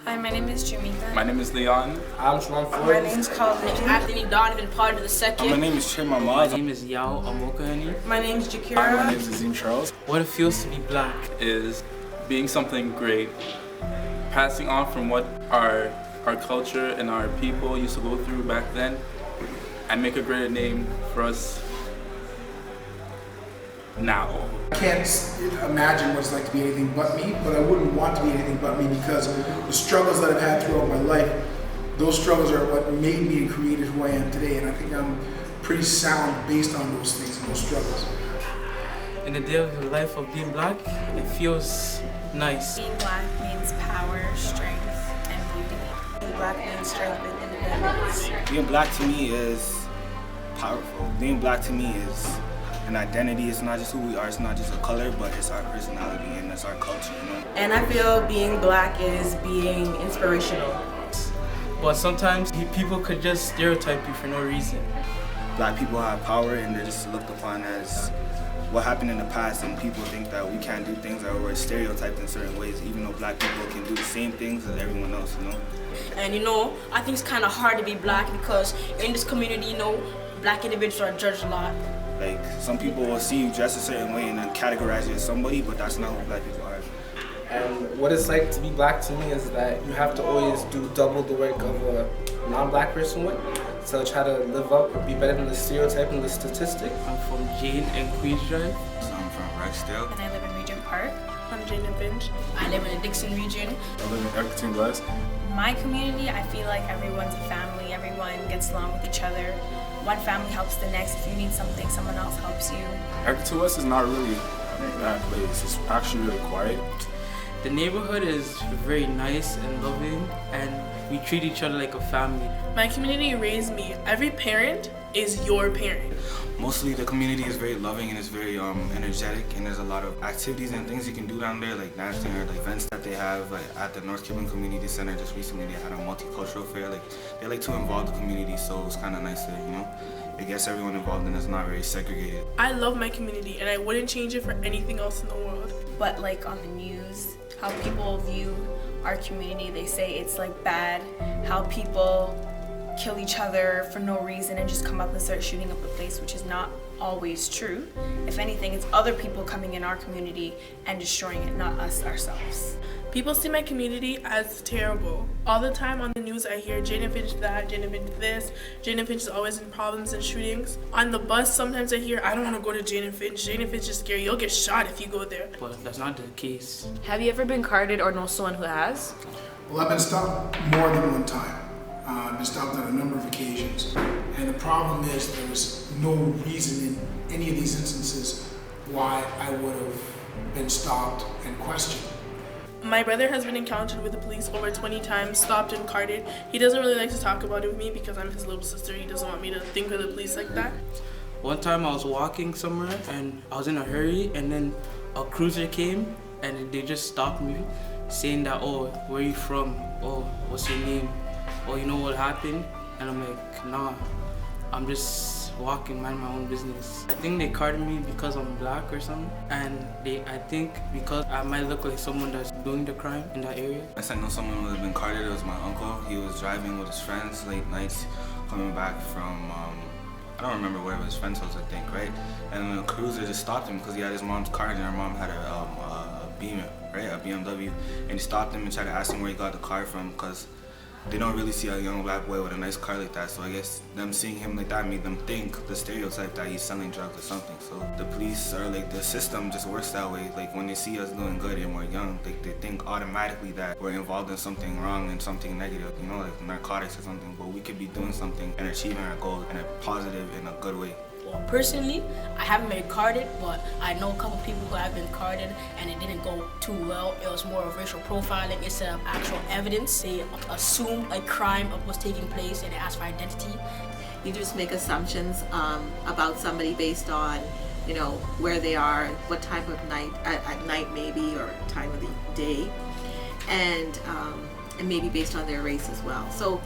Hi, my name is Jamaica. My name is Leon. I'm Sean Ford. My name's Colin. Anthony Donovan, part of the second. My name is Chima My name is Yao Amokani. My name's Jakira. Hi, my name is Azim Charles. What it feels to be black Is being something great, passing on from what our culture and our people used to go through back then, and make a greater name for us now. I can't imagine what it's like to be anything but me, but I wouldn't want to be anything but me because the struggles that I've had throughout my life, those struggles are what made me and created who I am today, and I think I'm pretty sound based on those things and those struggles. in the day of the life of being black, it feels nice. Being black means power, strength, and beauty. Being black means strength and independence. Being black to me is powerful. Being black to me is an identity. It's not just who we are, it's not just a color, but it's our personality and it's our culture, you know? And I feel being black is being inspirational. But sometimes people could just stereotype you for no reason. Black people have power and they're just looked upon as what happened in the past, and people think that we can't do things or we're stereotyped in certain ways, even though black people can do the same things as everyone else, you know? And I think it's kind of hard to be black because in this community, black individuals are judged a lot. Like, some people will see you dressed a certain way and then categorize you as somebody, but that's not who black people are. And what it's like to be black to me is that you have to always do double the work of a non-black person would. So try to live up or be better than the stereotype and the statistic. I'm from Jane and Queens Drive. So I'm from Rexdale. And I live in Regent Park. I'm Jane Finch. I live in the Dixon region. I live in Egerton West. My community, I feel like everyone's a family. Everyone gets along with each other. One family helps the next. If you need something, someone else helps you. Egerton West is not really that place. It's actually really quiet. The neighborhood is very nice and loving, and we treat each other like a family. My community raised me. Every parent is your parent. Mostly the community is very loving and it's very energetic, and there's a lot of activities and things you can do down there, like dancing or like events that they have. Like at the North Cuban Community Center just recently they had a multicultural fair. Like they like to involve the community, so it's kind of nice that, it gets everyone involved and it's not very segregated. I love my community and I wouldn't change it for anything else in the world. But like on the news, how people view our community, they say it's like bad, how people kill each other for no reason and just come up and start shooting up the place, which is not always true. If anything, it's other people coming in our community and destroying it, not us ourselves. People see my community as terrible. All the time on the news I hear Jane Finch that, Jane Finch this, Jane Finch is always in problems and shootings. On the bus sometimes I hear, I don't want to go to Jane Finch is scary, you'll get shot if you go there. But that's not the case. Have you ever been carded or know someone who has? Well, I've been stopped more than one time. I've been stopped on a number of occasions. And the problem is there was no reason in any of these instances why I would have been stopped and questioned. My brother has been encountered with the police over 20 times, stopped and carded. He doesn't really like to talk about it with me because I'm his little sister. He doesn't want me to think of the police like that. One time I was walking somewhere and I was in a hurry, and then a cruiser came and they just stopped me saying that, oh, where are you from? Oh, what's your name? Oh, you know what happened? And I'm like, nah, I'm just walking, mind my own business. I think they carded me because I'm black or something, and I think because I might look like someone that's doing the crime in that area. I know someone who had been carded. It was my uncle. He was driving with his friends late nights, coming back from, I don't remember where his friend's house, I think, right? And the cruiser just stopped him because he had his mom's car, and her mom had a Beamer, right, a BMW, and he stopped him and tried to ask him where he got the car from, because they don't really see a young black boy with a nice car like that. So I guess them seeing him like that made them think the stereotype that he's selling drugs or something. So the police or like the system just works that way. Like when they see us doing good and we're young, they think automatically that we're involved in something wrong and something negative, like narcotics or something. But we could be doing something and achieving our goal in a positive, in a good way. Well, personally, I haven't been carded, but I know a couple people who have been carded and it didn't go too well. It was more of racial profiling instead of actual evidence. They assumed a crime was taking place and they asked for identity. You just make assumptions about somebody based on, where they are, what time of night, at night maybe, or time of the day, and maybe based on their race as well. So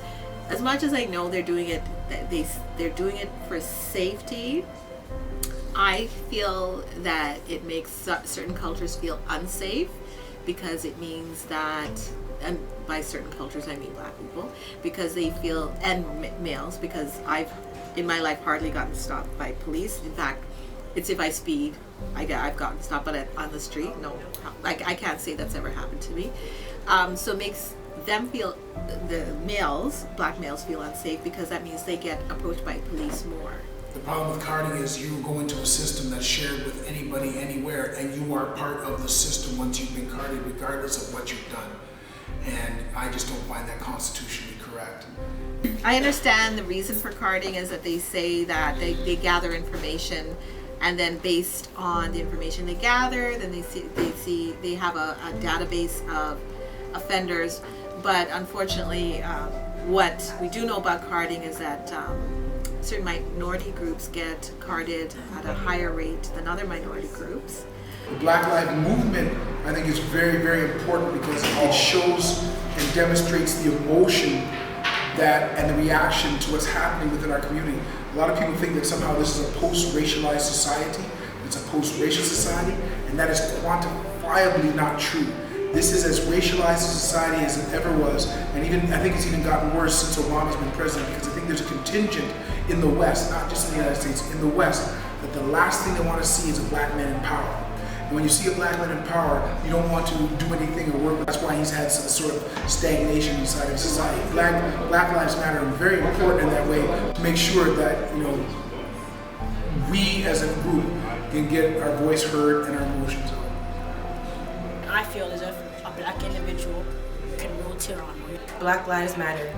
as much as I know they're doing it, they're doing it for safety, I feel that it makes certain cultures feel unsafe because it means that and by certain cultures I mean black people, because they feel, and males, because I've in my life hardly gotten stopped by police. In fact, it's if I speed, I've gotten stopped, but on the street, no, like I can't say that's ever happened to me. So it makes them feel, the males, black males, feel unsafe, because that means they get approached by police more. The problem with carding is you go into a system that's shared with anybody, anywhere, and you are part of the system once you've been carded, regardless of what you've done. And I just don't find that constitutionally correct. I understand the reason for carding is that they say that they gather information, and then based on the information they gather, then they have a database of offenders. But unfortunately, what we do know about carding is that certain minority groups get carded at a higher rate than other minority groups. The Black Lives Movement, I think, is very, very important because it shows and demonstrates the emotion that and the reaction to what's happening within our community. A lot of people think that somehow this is a post-racialized society, it's a post-racial society, and that is quantifiably not true. This is as racialized a society as it ever was, and even I think it's even gotten worse since Obama's been president, because I think there's a contingent in the West, not just in the United States, in the West, that the last thing they want to see is a black man in power. And when you see a black man in power, you don't want to do anything or work. That's why he's had some sort of stagnation inside of society. Black Lives Matter are very important in that way to make sure that, you know, we as a group can get our voice heard and our emotions heard. I feel as if a black individual can roll tear on me. Black Lives Matter.